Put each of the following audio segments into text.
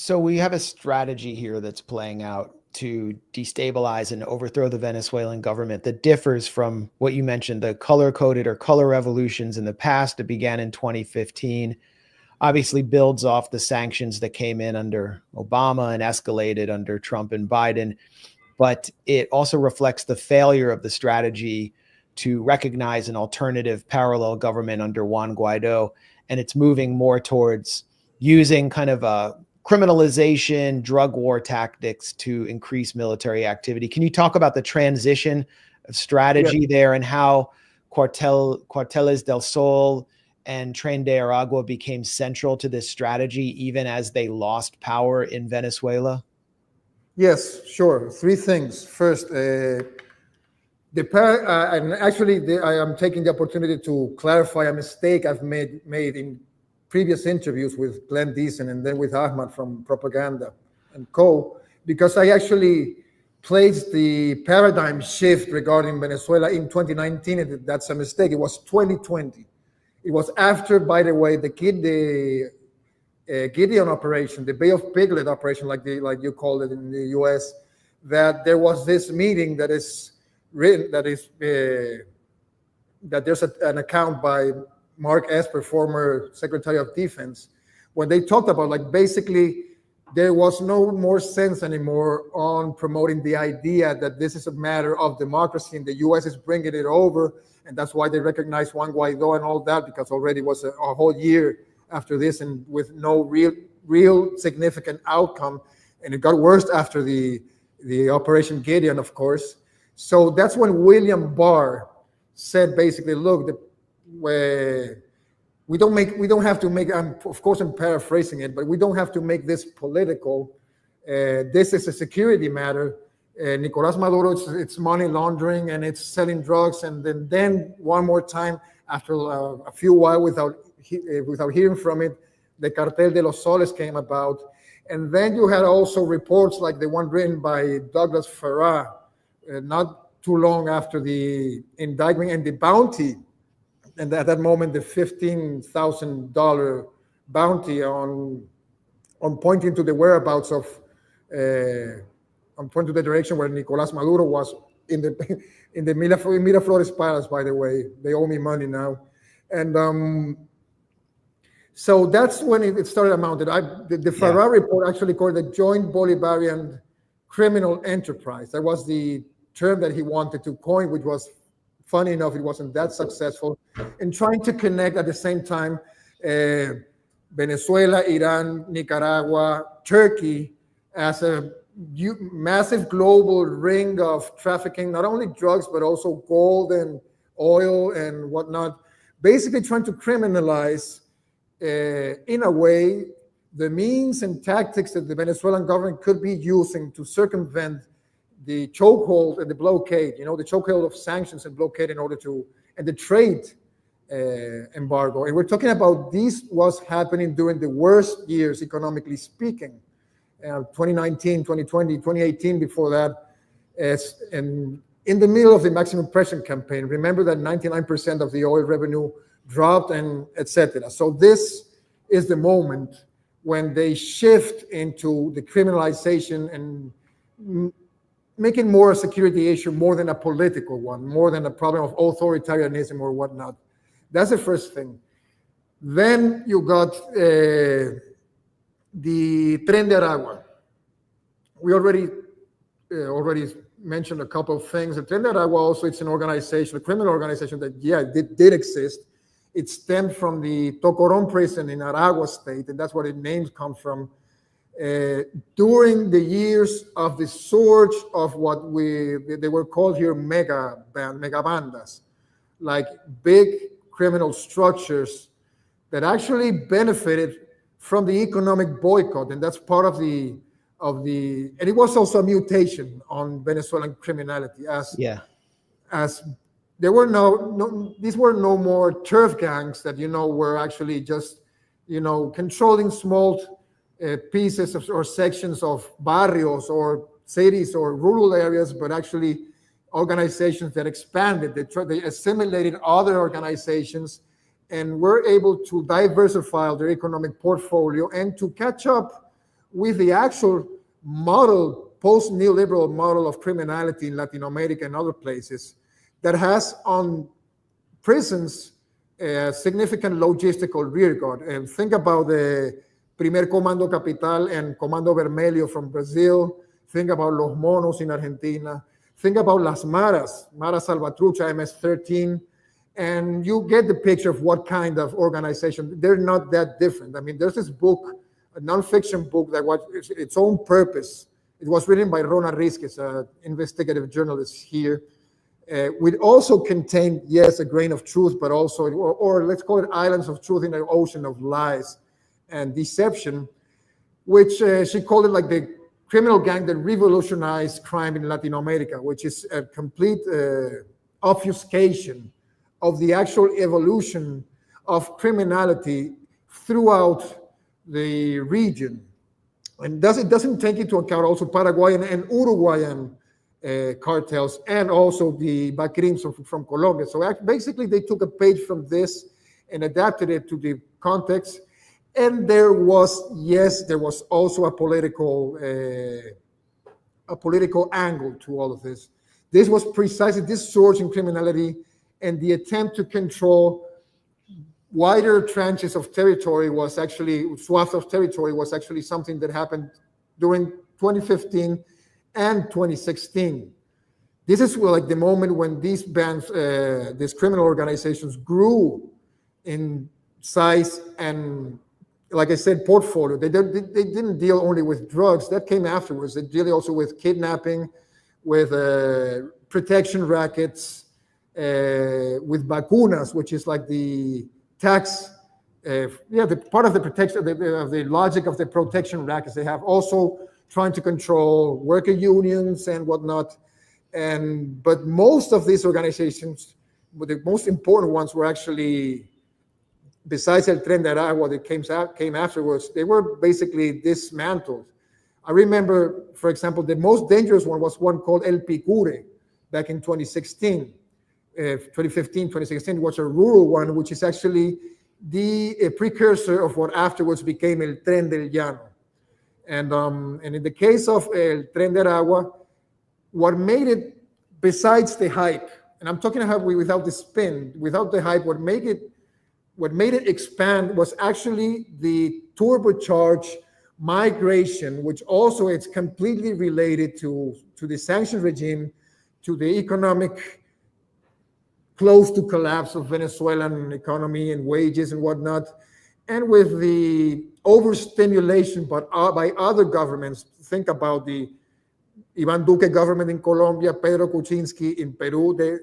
So we have a strategy here that's playing out to destabilize and overthrow the Venezuelan government that differs from what you mentioned, the color-coded or color revolutions in the past that began in 2015. Obviously builds off the sanctions that came in under Obama and escalated under Trump and Biden. But it also reflects the failure of the strategy to recognize an alternative parallel government under Juan Guaido. And it's moving more towards using kind of a criminalization, drug war tactics to increase military activity. Can you talk about the transition of strategy there and how Carteles del Sol and Tren De Aragua became central to this strategy, even as they lost power in Venezuela? Yes, sure. Three things. First, and actually, I am taking the opportunity to clarify a mistake I've made in previous interviews with Glenn Deason and then with Ahmad from Propaganda and Co. Because I actually placed the paradigm shift regarding Venezuela in 2019, and that's a mistake. It was 2020. It was after, by the way, the Gideon operation, the Bay of Piglet operation, like you call it in the U.S., that there was this meeting that is written, that there's an account by Mark Esper, former Secretary of Defense, when they talked about, like, basically there was no more sense anymore on promoting the idea that this is a matter of democracy and the U.S. is bringing it over, and that's why they recognize Juan Guaido and all that, because already was a whole year after this and with no real significant outcome, and it got worse after the Operation Gideon, of course. So that's when William Barr said, basically, look, we don't have to make, of course I'm paraphrasing it, but we don't have to make this political. This is a security matter. Nicolas Maduro, it's money laundering and it's selling drugs. And then one more time, after a few while without hearing from it, the cartel de los soles came about. And then you had also reports like the one written by Douglas Farrar, not too long after the indictment and the bounty, and at that moment the $15,000 bounty on pointing to the whereabouts of, on pointing to the direction where Nicolas Maduro was in the Miraflores Palace. By the way, they owe me money now, and so that's when it started amounted. The Farrar report actually called it the Joint Bolivarian Criminal Enterprise. That was the term that he wanted to coin, which was, funny enough, it wasn't that successful, in trying to connect at the same time Venezuela, Iran, Nicaragua, Turkey as a massive global ring of trafficking, not only drugs, but also gold and oil and whatnot, basically trying to criminalize, in a way, the means and tactics that the Venezuelan government could be using to circumvent the chokehold and the blockade, the chokehold of sanctions and blockade and the trade embargo. And we're talking about this was happening during the worst years, economically speaking, 2019, 2020, 2018 before that, and in the middle of the maximum pressure campaign. Remember that 99% of the oil revenue dropped and etc. So this is the moment when they shift into the criminalization and making more a security issue more than a political one, more than a problem of authoritarianism or whatnot. That's the first thing. Then you got the Tren De Aragua. We already mentioned a couple of things. The Tren De Aragua also, it's an organization, a criminal organization that, did exist. It stemmed from the Tocorón prison in Aragua state, and that's where the names come from. During the years of the surge of what they were called here mega bandas, like big criminal structures that actually benefited from the economic boycott, and that's part of the and it was also a mutation on Venezuelan criminality as there were these were no more turf gangs that were actually just controlling small pieces or sections of barrios or cities or rural areas, but actually organizations that expanded. They assimilated other organizations and were able to diversify their economic portfolio and to catch up with the actual model, post-neoliberal model of criminality in Latin America and other places that has on prisons a significant logistical rearguard. And think about the Primer Comando Capital and Comando Vermelho from Brazil. Think about Los Monos in Argentina. Think about Las Maras, Mara Salvatrucha, MS-13. And you get the picture of what kind of organization. They're not that different. I mean, there's this book, a nonfiction book that was its own purpose. It was written by Rona Rizquez, an investigative journalist here. Which also contained, yes, a grain of truth, but also, or let's call it islands of truth in an ocean of lies and deception, which she called it like the criminal gang that revolutionized crime in Latin America, which is a complete obfuscation of the actual evolution of criminality throughout the region. And it doesn't take into account also Paraguayan and Uruguayan cartels and also the Bacrims from Colombia. So basically they took a page from this and adapted it to the context. And there was also a political angle to all of this. This was precisely this surge in criminality and the attempt to control wider tranches of territory swaths of territory was actually something that happened during 2015 and 2016. This is like the moment when these bands, these criminal organizations grew in size and, like I said, portfolio. They didn't deal only with drugs. That came afterwards. They deal also with kidnapping, with protection rackets, with vacunas, which is like the tax, the part of the protection, of the logic of the protection rackets. They have also trying to control worker unions and whatnot. But most of these organizations, the most important ones were actually, besides El Tren De Aragua that came afterwards, they were basically dismantled. I remember, for example, the most dangerous one was one called El Picure back in 2015, 2016, was a rural one, which is actually the precursor of what afterwards became El Tren del Llano. And in the case of El Tren de Aragua, what made it, besides the hype, and I'm talking about without the spin, without the hype, what made it expand was actually the turbocharged migration, which also it's completely related to the sanction regime, to the economic close to collapse of Venezuelan economy and wages and whatnot, and with the overstimulation by other governments. Think about the Iván Duque government in Colombia, Pedro Kuczynski in Peru, the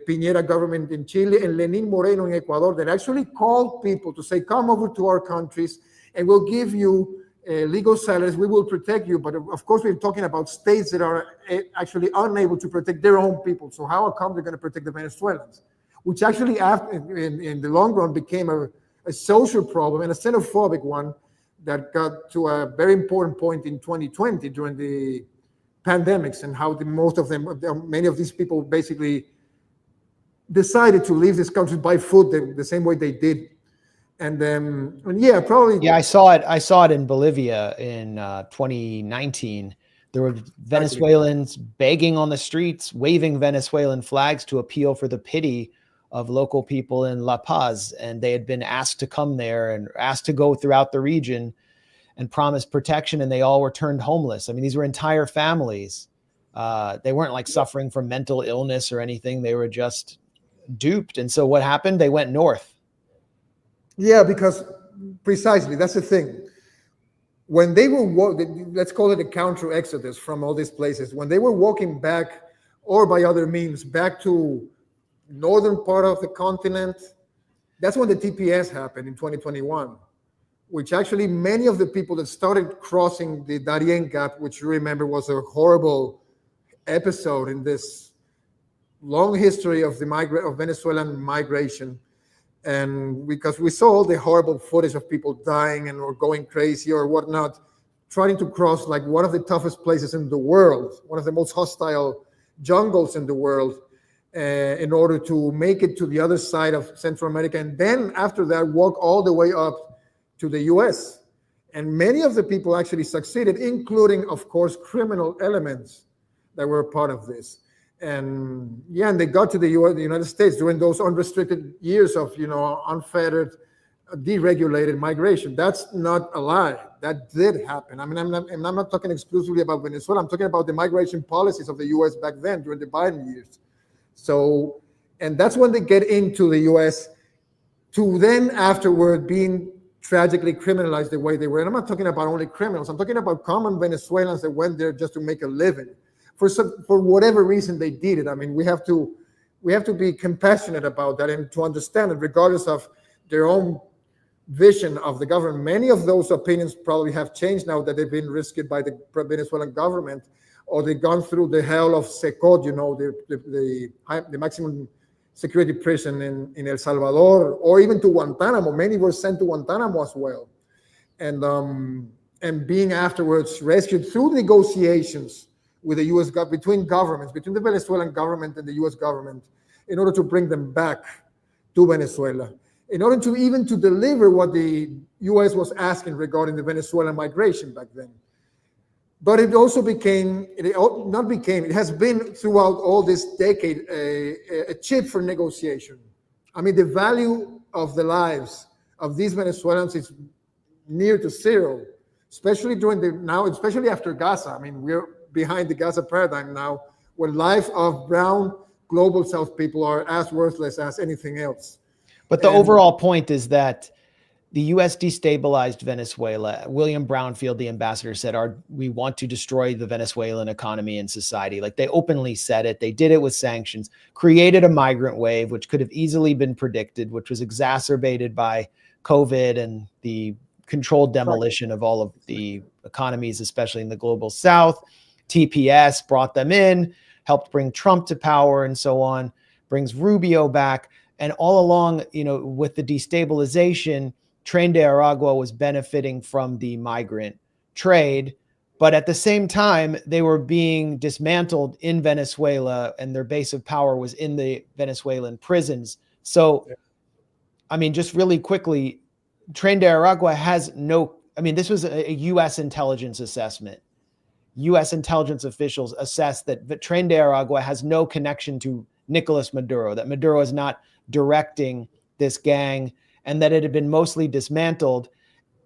Piñera government in Chile, and Lenín Moreno in Ecuador, that actually called people to say, come over to our countries and we'll give you legal salaries, we will protect you. But of course, we're talking about states that are actually unable to protect their own people. So how come they're going to protect the Venezuelans? Which actually, in the long run, became a social problem and a xenophobic one that got to a very important point in 2020 during the pandemics, and how many of these people basically decided to leave this country by foot the same way they did. And probably. Yeah, I saw it in Bolivia in 2019. There were Venezuelans begging on the streets, waving Venezuelan flags to appeal for the pity of local people in La Paz. And they had been asked to come there and asked to go throughout the region and promised protection, and they all were turned homeless. I mean, these were entire families. They weren't like suffering from mental illness or anything. They were just duped. And so what happened? They went north. Yeah, because precisely, that's the thing. When they were, let's call it a counter exodus from all these places, when they were walking back, or by other means, back to northern part of the continent, that's when the TPS happened in 2021, which actually many of the people that started crossing the Darien Gap, which you remember was a horrible episode in this long history of of Venezuelan migration. And because we saw all the horrible footage of people dying and or going crazy or whatnot, trying to cross like one of the toughest places in the world, one of the most hostile jungles in the world, in order to make it to the other side of Central America. And then after that, walk all the way up to the US. And many of the people actually succeeded, including, of course, criminal elements that were part of this. And yeah, and they got to the United States during those unrestricted years of, unfettered, deregulated migration. That's not a lie. That did happen. I mean, I'm not talking exclusively about Venezuela. I'm talking about the migration policies of the U.S. back then during the Biden years. So, and that's when they get into the U.S. to then afterward being tragically criminalized the way they were. And I'm not talking about only criminals. I'm talking about common Venezuelans that went there just to make a living. For whatever reason they did it. I mean, we have to be compassionate about that and to understand it, regardless of their own vision of the government. Many of those opinions probably have changed now that they've been risked by the Venezuelan government, or they've gone through the hell of Secot, the maximum security prison in El Salvador, or even to Guantanamo. Many were sent to Guantanamo as well, and being afterwards rescued through negotiations with the U.S. between governments, between the Venezuelan government and the U.S. government, in order to bring them back to Venezuela, in order to even to deliver what the U.S. was asking regarding the Venezuelan migration back then. But it also it has been throughout all this decade a chip for negotiation. I mean, the value of the lives of these Venezuelans is near to zero, especially especially after Gaza. I mean, we're behind the Gaza paradigm now, where life of brown global South people are as worthless as anything else. But the overall point is that the U.S. destabilized Venezuela. William Brownfield, the ambassador, said, we want to destroy the Venezuelan economy and society. Like, they openly said it. They did it with sanctions, created a migrant wave, which could have easily been predicted, which was exacerbated by COVID and the controlled demolition of all of the economies, especially in the global South. TPS brought them in, helped bring Trump to power and so on, brings Rubio back. And all along, with the destabilization, Tren De Aragua was benefiting from the migrant trade. But at the same time, they were being dismantled in Venezuela, and their base of power was in the Venezuelan prisons. So, I mean, just really quickly, Tren De Aragua has this was a U.S. intelligence assessment. U.S. intelligence officials assessed that Tren De Aragua has no connection to Nicolas Maduro, that Maduro is not directing this gang, and that it had been mostly dismantled.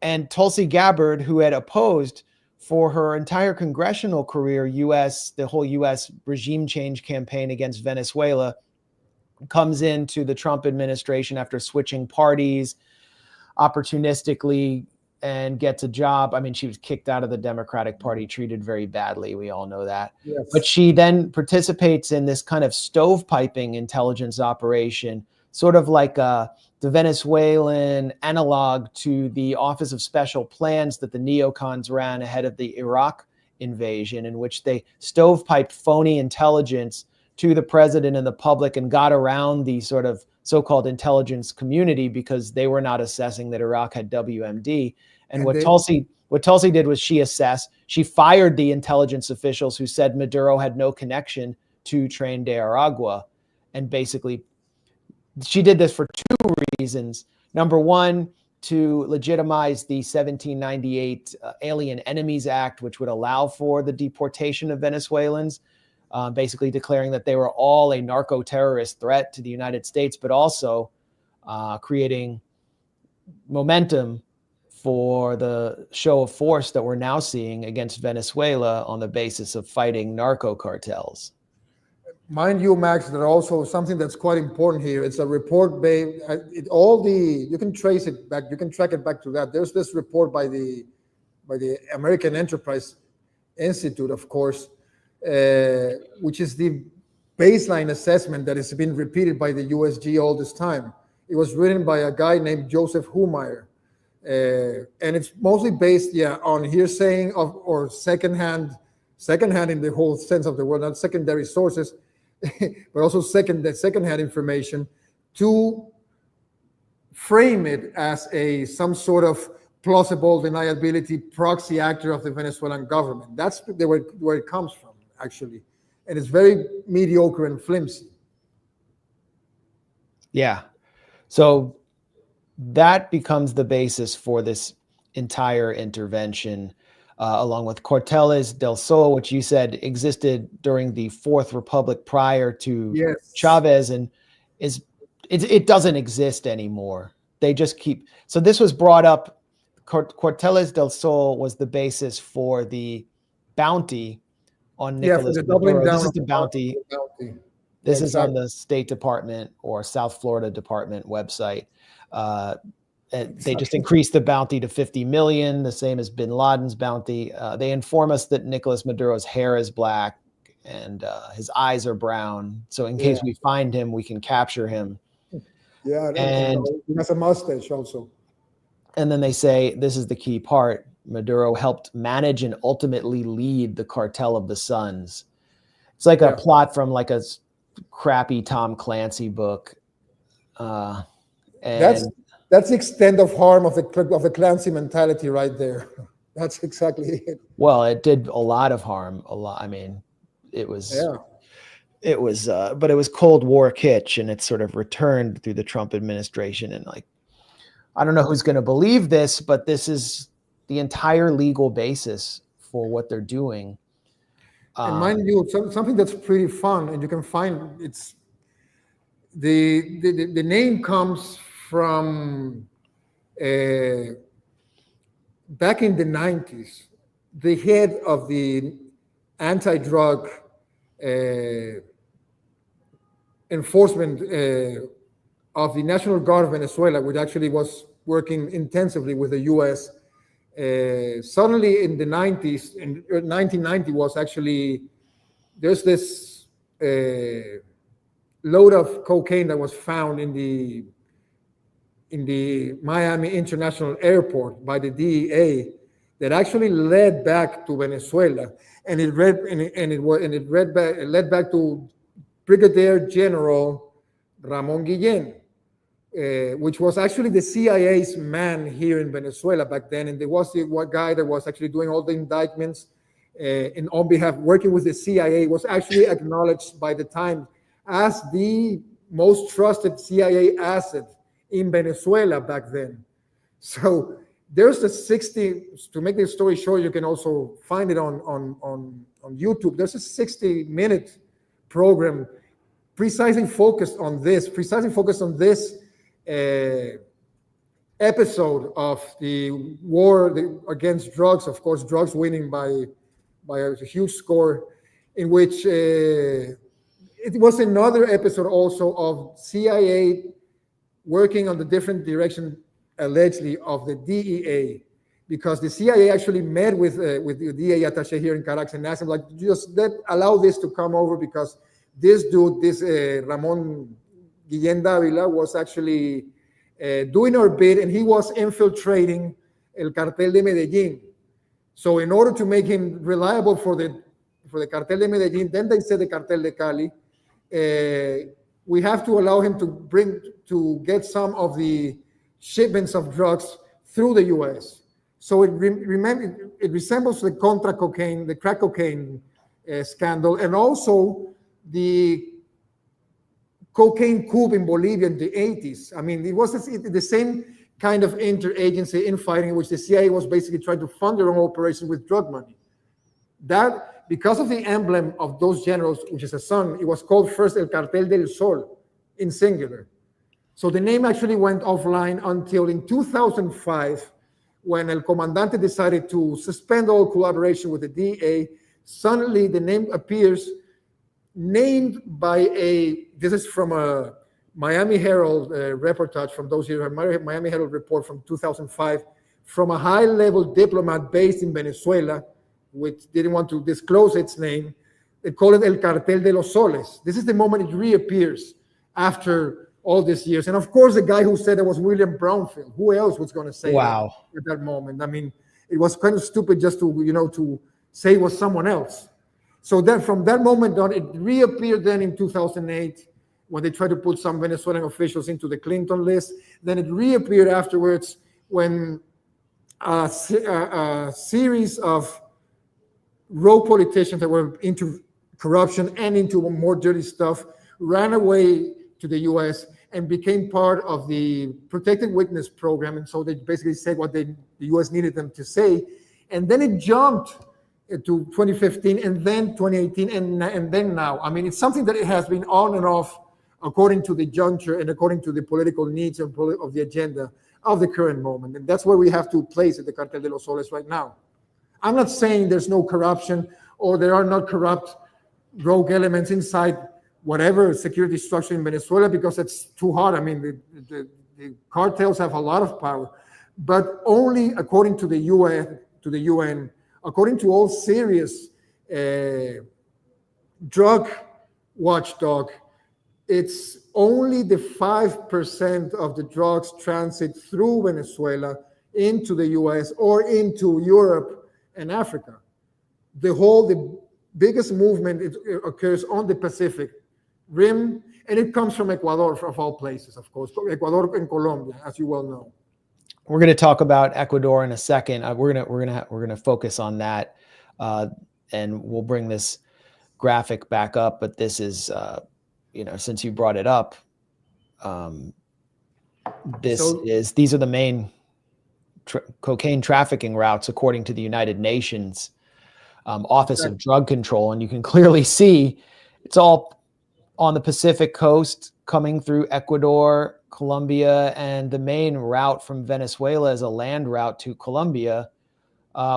And Tulsi Gabbard, who had opposed for her entire congressional career the whole U.S. regime change campaign against Venezuela, comes into the Trump administration after switching parties opportunistically and gets a job. I mean, she was kicked out of the Democratic Party, treated very badly. We all know that. Yes. But she then participates in this kind of stovepiping intelligence operation, sort of like the Venezuelan analog to the Office of Special Plans that the neocons ran ahead of the Iraq invasion, in which they stovepiped phony intelligence to the president and the public and got around the sort of so-called intelligence community because they were not assessing that Iraq had WMD. And what Tulsi did was she fired the intelligence officials who said Maduro had no connection to Tren De Aragua. And basically, she did this for two reasons. Number one, to legitimize the 1798 Alien Enemies Act, which would allow for the deportation of Venezuelans, basically declaring that they were all a narco-terrorist threat to the United States, but also creating momentum for the show of force that we're now seeing against Venezuela on the basis of fighting narco cartels. Mind you, Max, that also something that's quite important here. It's a report based. You can trace it back. You can track it back to that. There's this report by the American Enterprise Institute, of course, which is the baseline assessment that has been repeated by the USG all this time. It was written by a guy named Joseph Humeyer. And it's mostly based, on hearsay or secondhand in the whole sense of the word, not secondary sources, but also secondhand information, to frame it as some sort of plausible deniability proxy actor of the Venezuelan government. That's where it comes from, actually, and it's very mediocre and flimsy. Yeah, so that becomes the basis for this entire intervention, along with Carteles del Sol, which you said existed during the Fourth Republic prior to Yes. Chavez, and it doesn't exist anymore. They just keep. So this was brought up. Carteles del Sol was the basis for the bounty on Yeah, for Nicolas the doubling Maduro. down This is of the bounty. bounty. This Yeah, is on exactly. the State Department or South Florida Department website. They just increased the bounty to 50 million, the same as bin Laden's bounty. They inform us that Nicolas Maduro's hair is black and his eyes are brown. So in case Yeah, we find him, we can capture him. yeah, And he has a mustache also. and then they say, this is the key part, Maduro helped manage and ultimately lead the cartel of the Suns. It's like a Yeah, plot from like a crappy Tom Clancy book. that's And that's the extent of harm of the Clancy mentality right there. That's exactly it. well, it did a lot of harm. A lot. I mean, it was Yeah, but it was Cold War kitsch, and it's sort of returned through the Trump administration. And like, I don't know who's going to believe this, but this is the entire legal basis for what they're doing. and mind you, something that's pretty fun, and you can find it's the name comes from back in the 90s. The head of the anti-drug uh, enforcement of the National Guard of Venezuela, which actually was working intensively with the U.S. Suddenly in the 90s, in 1990 was actually, there's this load of cocaine that was found in the Miami International Airport by the DEA that actually led back to Venezuela, and it led back to Brigadier General Ramon Guillén, which was actually the CIA's man here in Venezuela back then, and there was the one guy that was actually doing all the indictments, and on behalf, working with the CIA, was actually acknowledged by the Times as the most trusted CIA asset in Venezuela back then. So there's a 60, to make this story short, you can also find it on YouTube. There's a 60-minute program precisely focused on this episode of the war against drugs, of course, drugs winning by a huge score, in which it was another episode also of CIA working on the different direction, allegedly, of the DEA, because the CIA actually met with the DEA attaché here in Caracas and asked him, like, just allow this to come over, because this dude, Ramon Guillén Dávila, was actually doing our bid, and he was infiltrating el cartel de Medellín. So in order to make him reliable for the cartel de Medellín, then they said the cartel de Cali, we have to allow him to get some of the shipments of drugs through the U.S. So it resembles the Contra cocaine, the crack cocaine scandal, and also the cocaine coup in Bolivia in the 80s. I mean, it was the same kind of interagency infighting in which the CIA was basically trying to fund their own operation with drug money. That, because of the emblem of those generals, which is a sun, it was called first El Cartel del Sol, in singular. So the name actually went offline until in 2005, when El Comandante decided to suspend all collaboration with the DEA. Suddenly the name appears named by this is from a Miami Herald reportage from those years, a Miami Herald report from 2005, from a high-level diplomat based in Venezuela, which didn't want to disclose its name. They call it El Cartel de los Soles. This is the moment it reappears after all these years. And of course, the guy who said it was William Brownfield. Who else was going to say that at that moment? I mean, it was kind of stupid just to say it was someone else. So then from that moment on, it reappeared then in 2008 when they tried to put some Venezuelan officials into the Clinton list. Then it reappeared afterwards when a series of rogue politicians that were into corruption and into more dirty stuff ran away to the US. and became part of the protected witness program. And so they basically said what the US needed them to say. And then it jumped to 2015 and then 2018 and then now. I mean, it's something that it has been on and off according to the juncture and according to the political needs of the agenda of the current moment. And that's where we have to place it, the Cartel de los Soles right now. I'm not saying there's no corruption or there are not corrupt rogue elements inside whatever security structure in Venezuela, because it's too hard. I mean, the cartels have a lot of power, but only according to the UN, according to all serious drug watchdog, it's only the 5% of the drugs transit through Venezuela into the US or into Europe and Africa. The biggest movement occurs on the Pacific Rim, and it comes from Ecuador, of all places, of course. Ecuador and Colombia, as you well know. We're going to talk about Ecuador in a second. We're gonna focus on that, and we'll bring this graphic back up. But this is, since you brought it up, these are the main cocaine trafficking routes according to the United Nations Office of Drug Control, and you can clearly see it's all on the Pacific coast coming through Ecuador, Colombia, and the main route from Venezuela is a land route to Colombia,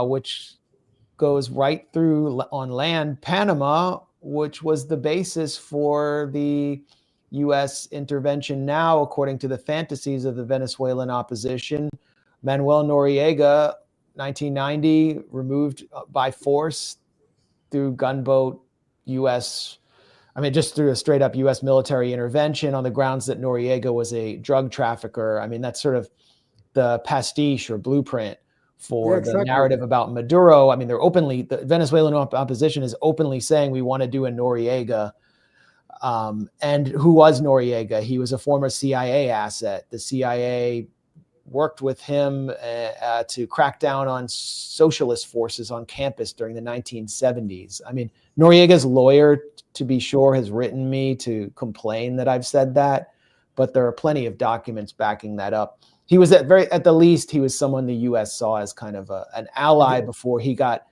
which goes right through on land Panama, which was the basis for the U.S. intervention now, according to the fantasies of the Venezuelan opposition. Manuel Noriega, 1990, removed by force through gunboat just through a straight up U.S. military intervention on the grounds that Noriega was a drug trafficker. I mean, that's sort of the pastiche or blueprint for the narrative about Maduro. I mean, the Venezuelan opposition is openly saying we want to do a Noriega. And who was Noriega? He was a former CIA asset. The CIA worked with him to crack down on socialist forces on campus during the 1970s. I mean, Noriega's lawyer, to be sure, has written me to complain that I've said that, but there are plenty of documents backing that up. He was at the least, he was someone the U.S. saw as kind of an ally before he got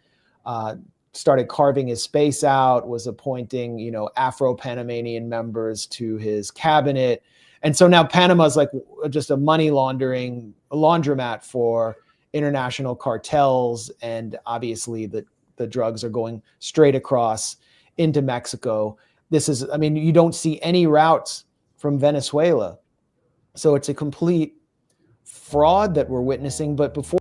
started carving his space out, was appointing, Afro-Panamanian members to his cabinet. And so now Panama's like just a money laundromat for international cartels. And obviously the drugs are going straight across into Mexico. You don't see any routes from Venezuela. So it's a complete fraud that we're witnessing. But before